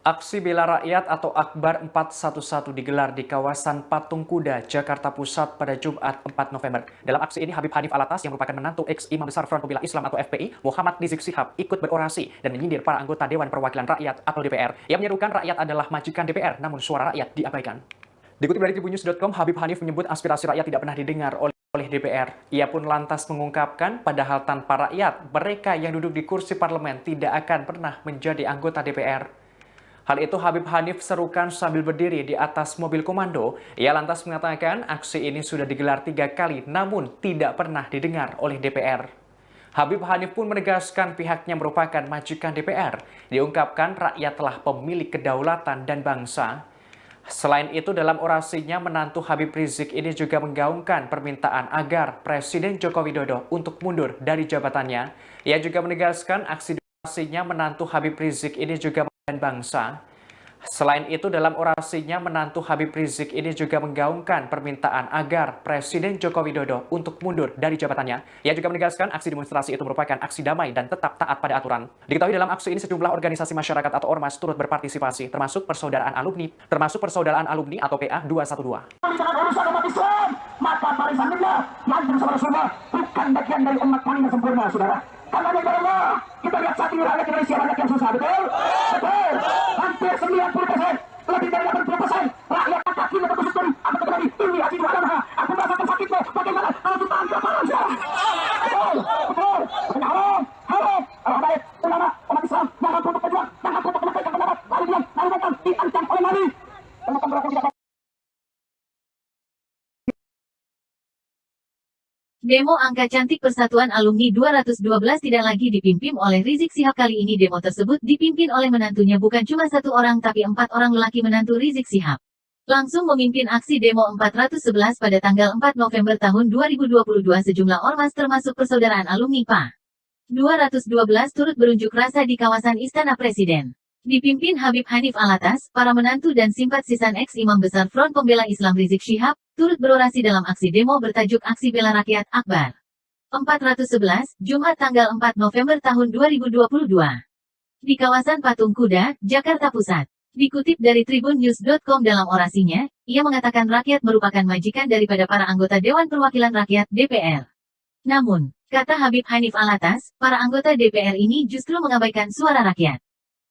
Aksi bela rakyat atau Akbar 411 digelar di kawasan Patung Kuda, Jakarta Pusat pada Jumat 4 November. Dalam aksi ini, Habib Hanif Alatas yang merupakan menantu ex-Imam Besar Front Pembela Islam atau FPI, Muhammad Rizik Syihab, ikut berorasi dan menyindir para anggota Dewan Perwakilan Rakyat atau DPR yang menyerukan rakyat adalah majikan DPR, namun suara rakyat diabaikan. Dikutip dari tribunnews.com, Habib Hanif menyebut aspirasi rakyat tidak pernah didengar oleh DPR. Ia pun lantas mengungkapkan, padahal tanpa rakyat, mereka yang duduk di kursi parlemen tidak akan pernah menjadi anggota DPR. Hal itu Habib Hanif serukan sambil berdiri di atas mobil komando. Ia lantas mengatakan aksi ini sudah digelar 3 kali namun tidak pernah didengar oleh DPR. Habib Hanif pun menegaskan pihaknya merupakan majikan DPR. Diungkapkan rakyatlah pemilik kedaulatan dan bangsa. Selain itu, dalam orasinya, menantu Habib Rizik ini juga menggaungkan permintaan agar Presiden Joko Widodo untuk mundur dari jabatannya. Ia juga menegaskan orasinya menantu Habib Rizik ini juga dan bangsa. Selain itu, dalam orasinya, menantu Habib Rizik ini juga menggaungkan permintaan agar Presiden Joko Widodo untuk mundur dari jabatannya. Ia juga menegaskan aksi demonstrasi itu merupakan aksi damai dan tetap taat pada aturan. Diketahui dalam aksi ini sejumlah organisasi masyarakat atau ormas turut berpartisipasi, termasuk Persaudaraan Alumni atau PA 212. Urusan umat Islam, maka barisan Allah yang bersama Rasulullah bukan bagian dari umat kami yang sempurna, saudara. Karena dari Allah, kita lihat saat ini rakyat Indonesia banyak yang susah, betul? Betul. Hampir 90%, lebih dari 80% rakyat kaki yang tertusuk dari apa terjadi? Ini aji dua agama. Aku merasakan sakitnya. Bagaimana kalau kita anggap haram, saudara? Betul, betul. Haram, haram. Orang baik, ulama, umat Islam yang mampu untuk berjuang, yang mampu untuk menyampaikan pendapat, lalu mereka diancam oleh Nabi. Teman-teman berlaku tidak. Demo angka cantik Persatuan Alumni 212 tidak lagi dipimpin oleh Rizik Syihab. Kali ini demo tersebut dipimpin oleh menantunya, bukan cuma 1 orang tapi 4 orang lelaki menantu Rizik Syihab. Langsung memimpin aksi demo 411 pada tanggal 4 November tahun 2022 sejumlah ormas termasuk Persaudaraan Alumni PA 212 turut berunjuk rasa di kawasan Istana Presiden. Dipimpin Habib Hanif Alatas, para menantu dan simpatisan ex-Imam Besar Front Pembela Islam Rizik Syihab turut berorasi dalam aksi demo bertajuk Aksi Bela Rakyat Akbar 411, Jumat tanggal 4 November tahun 2022. Di kawasan Patung Kuda, Jakarta Pusat. Dikutip dari tribunnews.com, dalam orasinya, ia mengatakan rakyat merupakan majikan daripada para anggota Dewan Perwakilan Rakyat DPR. Namun, kata Habib Hanif Alatas, para anggota DPR ini justru mengabaikan suara rakyat.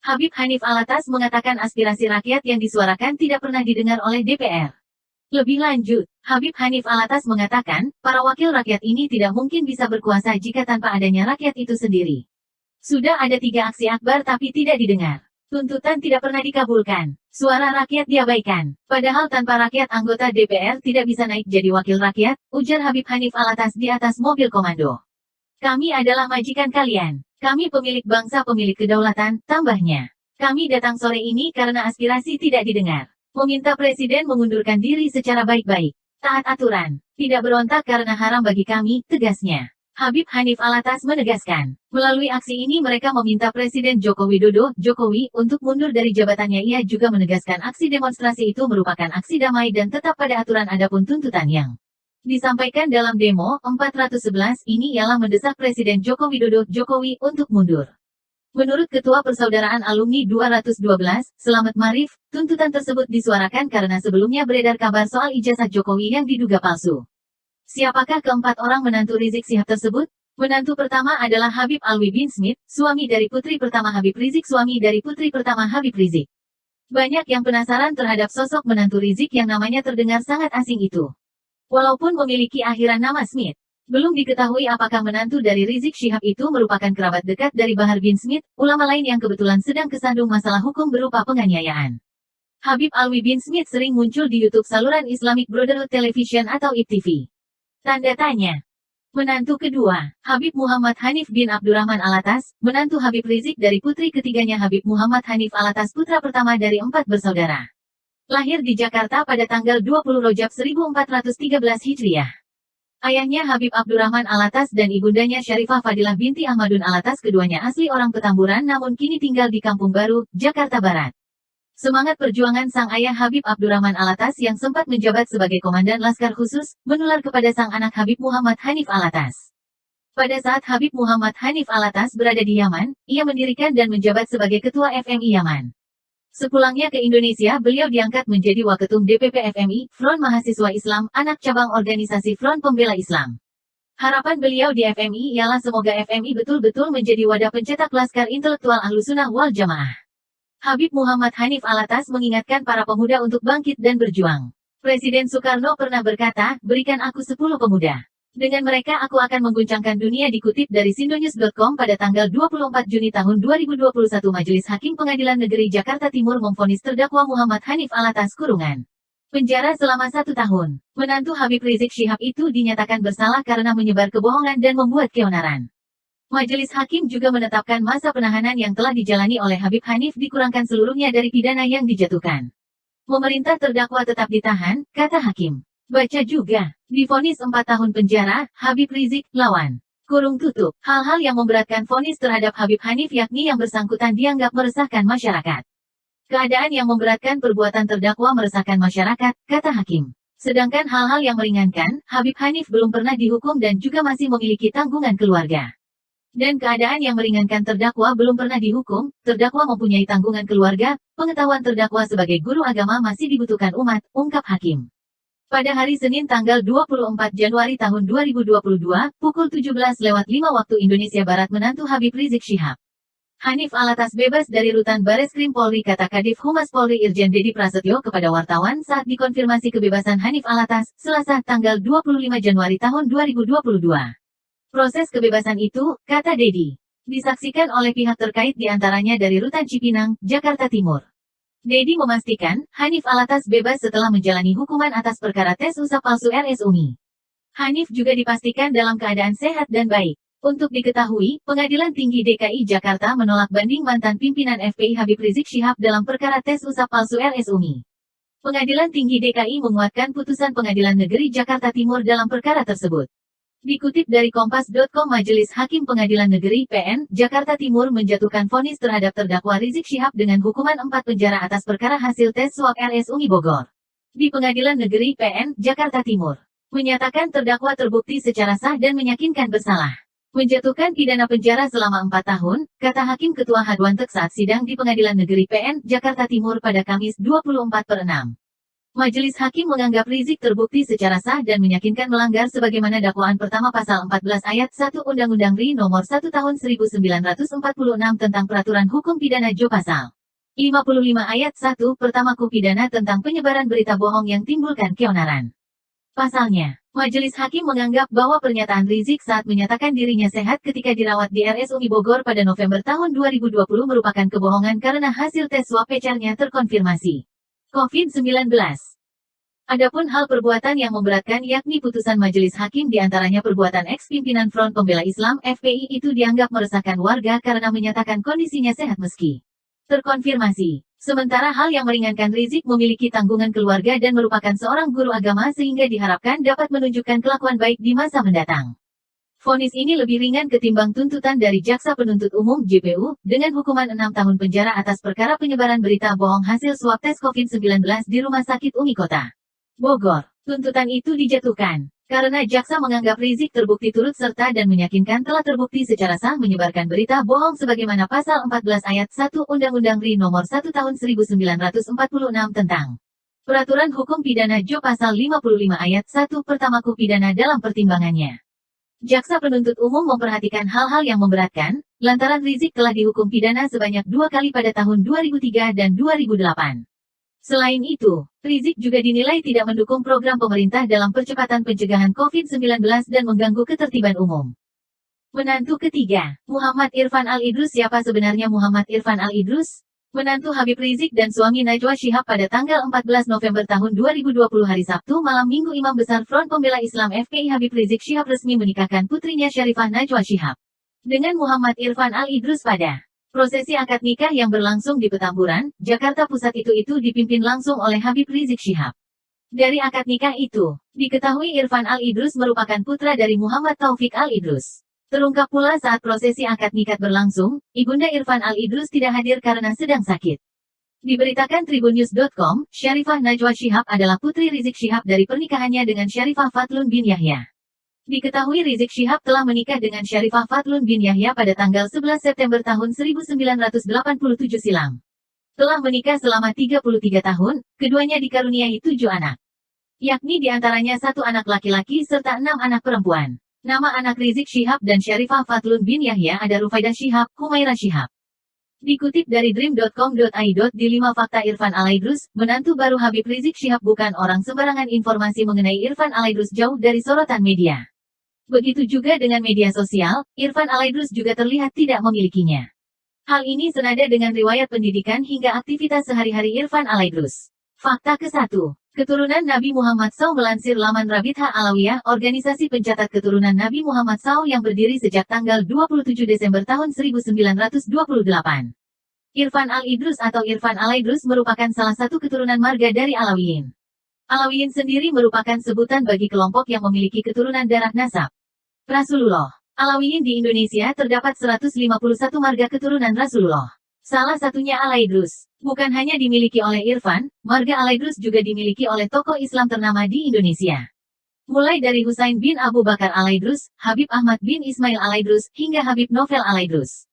Habib Hanif Alatas mengatakan aspirasi rakyat yang disuarakan tidak pernah didengar oleh DPR. Lebih lanjut, Habib Hanif Alatas mengatakan, para wakil rakyat ini tidak mungkin bisa berkuasa jika tanpa adanya rakyat itu sendiri. Sudah ada 3 aksi akbar tapi tidak didengar. Tuntutan tidak pernah dikabulkan. Suara rakyat diabaikan. Padahal tanpa rakyat anggota DPR tidak bisa naik jadi wakil rakyat, ujar Habib Hanif Alatas di atas mobil komando. Kami adalah majikan kalian. Kami pemilik bangsa, pemilik kedaulatan, tambahnya. Kami datang sore ini karena aspirasi tidak didengar. Meminta Presiden mengundurkan diri secara baik-baik. Taat aturan. Tidak berontak karena haram bagi kami, tegasnya. Habib Hanif Alatas menegaskan, melalui aksi ini mereka meminta Presiden Joko Widodo, Jokowi, untuk mundur dari jabatannya. Ia juga menegaskan aksi demonstrasi itu merupakan aksi damai dan tetap pada aturan. Adapun tuntutan yang disampaikan dalam demo 411 ini ialah mendesak Presiden Joko Widodo, Jokowi, untuk mundur. Menurut Ketua Persaudaraan Alumni 212, Selamat Marif, tuntutan tersebut disuarakan karena sebelumnya beredar kabar soal ijazah Jokowi yang diduga palsu. Siapakah keempat orang menantu Rizik Syihab tersebut? Menantu pertama adalah Habib Alwi bin Smith, suami dari putri pertama Habib Rizik, suami dari putri pertama Habib Rizik. Banyak yang penasaran terhadap sosok menantu Rizik yang namanya terdengar sangat asing itu. Walaupun memiliki akhiran nama Smith, belum diketahui apakah menantu dari Rizik Syihab itu merupakan kerabat dekat dari Bahar bin Smith, ulama lain yang kebetulan sedang kesandung masalah hukum berupa penganiayaan. Habib Alwi bin Smith sering muncul di YouTube saluran Islamic Brotherhood Television atau IPTV. Tanda tanya. Menantu kedua, Habib Muhammad Hanif bin Abdurrahman Alatas, menantu Habib Rizik dari putri ketiganya Habib Muhammad Hanif Alatas, putra pertama dari 4 bersaudara. Lahir di Jakarta pada tanggal 20 Rajab 1413 Hijriah. Ayahnya Habib Abdurrahman Alatas dan ibundanya Syarifah Fadilah binti Ahmadun Alatas, keduanya asli orang Petamburan namun kini tinggal di Kampung Baru, Jakarta Barat. Semangat perjuangan sang ayah Habib Abdurrahman Alatas yang sempat menjabat sebagai Komandan Laskar Khusus, menular kepada sang anak Habib Muhammad Hanif Alatas. Pada saat Habib Muhammad Hanif Alatas berada di Yaman, ia mendirikan dan menjabat sebagai Ketua FMI Yaman. Sepulangnya ke Indonesia, beliau diangkat menjadi Waketum DPP FMI, Front Mahasiswa Islam, anak cabang organisasi Front Pembela Islam. Harapan beliau di FMI ialah semoga FMI betul-betul menjadi wadah pencetak laskar intelektual Ahlussunnah wal Jamaah. Habib Muhammad Hanif Alatas mengingatkan para pemuda untuk bangkit dan berjuang. Presiden Soekarno pernah berkata, berikan aku 10 pemuda. Dengan mereka aku akan mengguncangkan dunia, dikutip dari sindonews.com pada tanggal 24 Juni tahun 2021. Majelis Hakim Pengadilan Negeri Jakarta Timur memvonis terdakwa Muhammad Hanif Alatas kurungan penjara selama 1 tahun. Menantu Habib Rizik Syihab itu dinyatakan bersalah karena menyebar kebohongan dan membuat keonaran. Majelis Hakim juga menetapkan masa penahanan yang telah dijalani oleh Habib Hanif dikurangkan seluruhnya dari pidana yang dijatuhkan. Memerintah terdakwa tetap ditahan, kata Hakim. Baca juga, divonis 4 tahun penjara, Habib Rizik, lawan. Kurung tutup, hal-hal yang memberatkan vonis terhadap Habib Hanif yakni yang bersangkutan dianggap meresahkan masyarakat. Keadaan yang memberatkan perbuatan terdakwa meresahkan masyarakat, kata Hakim. Sedangkan hal-hal yang meringankan, Habib Hanif belum pernah dihukum dan juga masih memiliki tanggungan keluarga. Dan keadaan yang meringankan terdakwa belum pernah dihukum, terdakwa mempunyai tanggungan keluarga, pengetahuan terdakwa sebagai guru agama masih dibutuhkan umat, ungkap Hakim. Pada hari Senin tanggal 24 Januari tahun 2022, pukul 17:05 waktu Indonesia Barat, menantu Habib Rizik Syihab, Hanif Alatas bebas dari rutan Bareskrim Polri, kata Kadif Humas Polri Irjen Dedi Prasetyo kepada wartawan saat dikonfirmasi kebebasan Hanif Alatas, Selasa tanggal 25 Januari tahun 2022. Proses kebebasan itu, kata Dedi, disaksikan oleh pihak terkait diantaranya dari Rutan Cipinang, Jakarta Timur. Dedi memastikan, Hanif Alatas bebas setelah menjalani hukuman atas perkara tes usap palsu RS UMI. Hanif juga dipastikan dalam keadaan sehat dan baik. Untuk diketahui, Pengadilan Tinggi DKI Jakarta menolak banding mantan pimpinan FPI Habib Rizik Syihab dalam perkara tes usap palsu RS UMI. Pengadilan Tinggi DKI menguatkan putusan Pengadilan Negeri Jakarta Timur dalam perkara tersebut. Dikutip dari Kompas.com, Majelis Hakim Pengadilan Negeri PN Jakarta Timur menjatuhkan vonis terhadap terdakwa Rizik Syihab dengan hukuman 4 penjara atas perkara hasil tes swab RS UMI Bogor. Di Pengadilan Negeri PN Jakarta Timur menyatakan terdakwa terbukti secara sah dan meyakinkan bersalah. Menjatuhkan pidana penjara selama 4 tahun, kata Hakim Ketua Hadwantek saat sidang di Pengadilan Negeri PN Jakarta Timur pada Kamis 24/6. Majelis Hakim menganggap Rizik terbukti secara sah dan meyakinkan melanggar sebagaimana dakwaan pertama pasal 14 ayat 1 Undang-Undang RI nomor 1 tahun 1946 tentang Peraturan Hukum Pidana Jo pasal 55 ayat 1 pertama KUH pidana tentang penyebaran berita bohong yang timbulkan keonaran. Pasalnya, Majelis Hakim menganggap bahwa pernyataan Rizik saat menyatakan dirinya sehat ketika dirawat di RS UMI Bogor pada November tahun 2020 merupakan kebohongan karena hasil tes swab PCR-nya terkonfirmasi COVID-19. Adapun hal perbuatan yang memberatkan yakni putusan Majelis Hakim diantaranya perbuatan ex-pimpinan Front Pembela Islam FPI itu dianggap meresahkan warga karena menyatakan kondisinya sehat meski terkonfirmasi. Sementara hal yang meringankan, Rizik memiliki tanggungan keluarga dan merupakan seorang guru agama sehingga diharapkan dapat menunjukkan kelakuan baik di masa mendatang. Vonis ini lebih ringan ketimbang tuntutan dari Jaksa Penuntut Umum JPU, dengan hukuman 6 tahun penjara atas perkara penyebaran berita bohong hasil swab tes COVID-19 di Rumah Sakit UMI Kota Bogor. Tuntutan itu dijatuhkan karena jaksa menganggap Rizik terbukti turut serta dan meyakinkan telah terbukti secara sah menyebarkan berita bohong sebagaimana pasal 14 ayat 1 Undang-Undang RI nomor 1 tahun 1946 tentang Peraturan Hukum Pidana Jo pasal 55 ayat 1 pertama KUH pidana dalam pertimbangannya. Jaksa Penuntut Umum memperhatikan hal-hal yang memberatkan, lantaran Rizik telah dihukum pidana sebanyak 2 kali pada tahun 2003 dan 2008. Selain itu, Rizik juga dinilai tidak mendukung program pemerintah dalam percepatan pencegahan COVID-19 dan mengganggu ketertiban umum. Menantu ketiga, Muhammad Irfan Al-Idrus. Siapa sebenarnya Muhammad Irfan Al-Idrus? Menantu Habib Rizik dan suami Najwa Shihab pada tanggal 14 November tahun 2020 hari Sabtu malam Minggu, Imam Besar Front Pembela Islam FPI Habib Rizik Syihab resmi menikahkan putrinya Syarifah Najwa Shihab dengan Muhammad Irfan Al-Idrus pada prosesi akad nikah yang berlangsung di Petamburan, Jakarta Pusat. Itu dipimpin langsung oleh Habib Rizik Syihab. Dari akad nikah itu, diketahui Irfan Al-Idrus merupakan putra dari Muhammad Taufik Al-Idrus. Terungkap pula saat prosesi akad nikah berlangsung, Ibunda Irfan Al-Idrus tidak hadir karena sedang sakit. Diberitakan Tribunnews.com, Syarifah Najwa Shihab adalah putri Rizik Syihab dari pernikahannya dengan Syarifah Fatlun bin Yahya. Diketahui Rizik Syihab telah menikah dengan Syarifah Fatlun bin Yahya pada tanggal 11 September tahun 1987 silam. Telah menikah selama 33 tahun, keduanya dikaruniai 7 anak. Yakni diantaranya 1 anak laki-laki serta 6 anak perempuan. Nama anak Rizik Syihab dan Syarifah Fatlun bin Yahya ada Rufaidah Syihab, Humaira Syihab. Dikutip dari dream.com.id di 5 fakta Irfan Alaidrus, menantu baru Habib Rizik Syihab bukan orang sembarangan. Informasi mengenai Irfan Alaidrus jauh dari sorotan media. Begitu juga dengan media sosial, Irfan Alaidrus juga terlihat tidak memilikinya. Hal ini senada dengan riwayat pendidikan hingga aktivitas sehari-hari Irfan Alaidrus. Fakta ke-1. Keturunan Nabi Muhammad SAW. Melansir laman Rabitha Alawiyah, organisasi pencatat keturunan Nabi Muhammad SAW yang berdiri sejak tanggal 27 Desember tahun 1928. Irfan Al-Idrus atau Irfan Alaidrus merupakan salah satu keturunan marga dari Alawiyin. Alawiyin sendiri merupakan sebutan bagi kelompok yang memiliki keturunan darah nasab Rasulullah. Alawiyin di Indonesia terdapat 151 marga keturunan Rasulullah. Salah satunya Alaidrus. Bukan hanya dimiliki oleh Irfan, marga Alaidrus juga dimiliki oleh tokoh Islam ternama di Indonesia. Mulai dari Husain bin Abu Bakar Alaidrus, Habib Ahmad bin Ismail Alaidrus, hingga Habib Novel Alaidrus.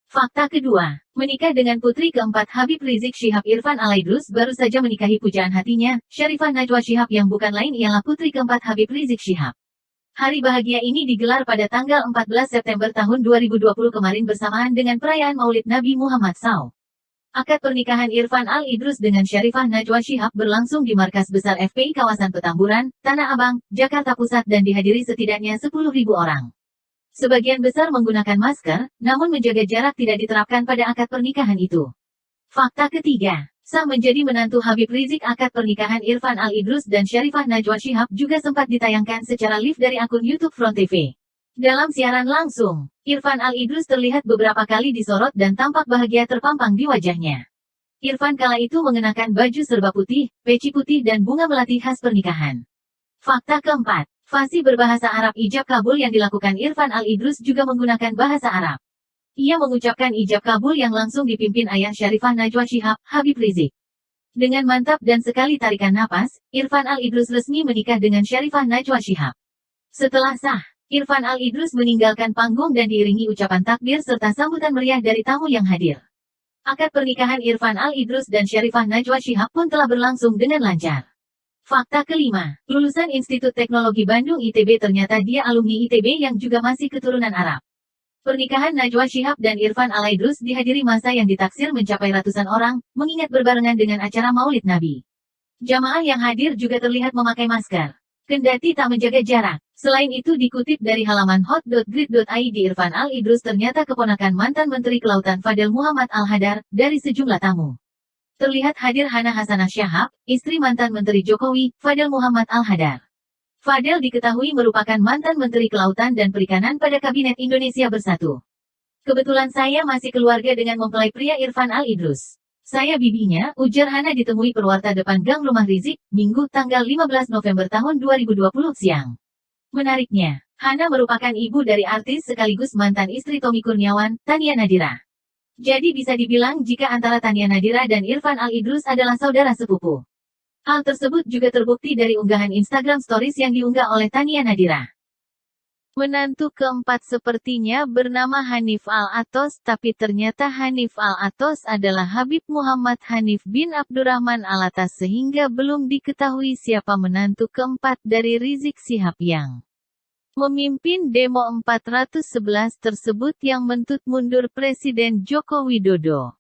Fakta kedua, menikah dengan putri keempat Habib Rizik Syihab. Irfan Alaidrus baru saja menikahi pujaan hatinya, Syarifah Najwa Syihab yang bukan lain ialah putri keempat Habib Rizik Syihab. Hari bahagia ini digelar pada tanggal 14 September tahun 2020 kemarin bersamaan dengan perayaan Maulid Nabi Muhammad SAW. Akad pernikahan Irfan Al-Idrus dengan Syarifah Najwa Syihab berlangsung di markas besar FPI kawasan Petamburan, Tanah Abang, Jakarta Pusat dan dihadiri setidaknya 10.000 orang. Sebagian besar menggunakan masker, namun menjaga jarak tidak diterapkan pada akad pernikahan itu. Fakta ketiga, sah menjadi menantu Habib Rizik. Akad pernikahan Irfan Al-Idrus dan Syarifah Najwa Syihab juga sempat ditayangkan secara live dari akun YouTube Front TV. Dalam siaran langsung, Irfan Al-Idrus terlihat beberapa kali disorot dan tampak bahagia terpampang di wajahnya. Irfan kala itu mengenakan baju serba putih, peci putih dan bunga melati khas pernikahan. Fakta keempat, fasih berbahasa Arab. Ijab kabul yang dilakukan Irfan Al-Idrus juga menggunakan bahasa Arab. Ia mengucapkan ijab kabul yang langsung dipimpin ayah Syarifah Najwa Syihab, Habib Rizik. Dengan mantap dan sekali tarikan napas, Irfan Al-Idrus resmi menikah dengan Syarifah Najwa Syihab. Setelah sah, Irfan Al-Idrus meninggalkan panggung dan diiringi ucapan takbir serta sambutan meriah dari tamu yang hadir. Akad pernikahan Irfan Al-Idrus dan Syarifah Najwa Syihab pun telah berlangsung dengan lancar. Fakta kelima, lulusan Institut Teknologi Bandung ITB. Ternyata dia alumni ITB yang juga masih keturunan Arab. Pernikahan Najwa Syihab dan Irfan Alaidrus dihadiri massa yang ditaksir mencapai ratusan orang, mengingat berbarengan dengan acara Maulid Nabi. Jamaah yang hadir juga terlihat memakai masker, kendati tak menjaga jarak. Selain itu dikutip dari halaman hot.grid.id, Irfan Al-Idrus ternyata keponakan mantan Menteri Kelautan Fadel Muhammad Al-Hadar. Dari sejumlah tamu terlihat hadir Hana Hasanah Syahab, istri mantan Menteri Jokowi, Fadel Muhammad Al-Hadar. Fadel diketahui merupakan mantan Menteri Kelautan dan Perikanan pada Kabinet Indonesia Bersatu. Kebetulan saya masih keluarga dengan mempelai pria Irfan Al-Idrus. Saya bibinya, ujar Hana ditemui perwarta depan gang rumah Rizik, Minggu tanggal 15 November tahun 2020 siang. Menariknya, Hana merupakan ibu dari artis sekaligus mantan istri Tommy Kurniawan, Tania Nadira. Jadi bisa dibilang jika antara Tania Nadira dan Irfan Al-Idrus adalah saudara sepupu. Hal tersebut juga terbukti dari unggahan Instagram Stories yang diunggah oleh Tania Nadira. Menantu keempat sepertinya bernama Hanif Al-Atos, tapi ternyata Hanif Al-Atos adalah Habib Muhammad Hanif bin Abdurrahman Alatas, sehingga belum diketahui siapa menantu keempat dari Rizik Syihab yang memimpin demo 411 tersebut yang menuntut mundur Presiden Joko Widodo.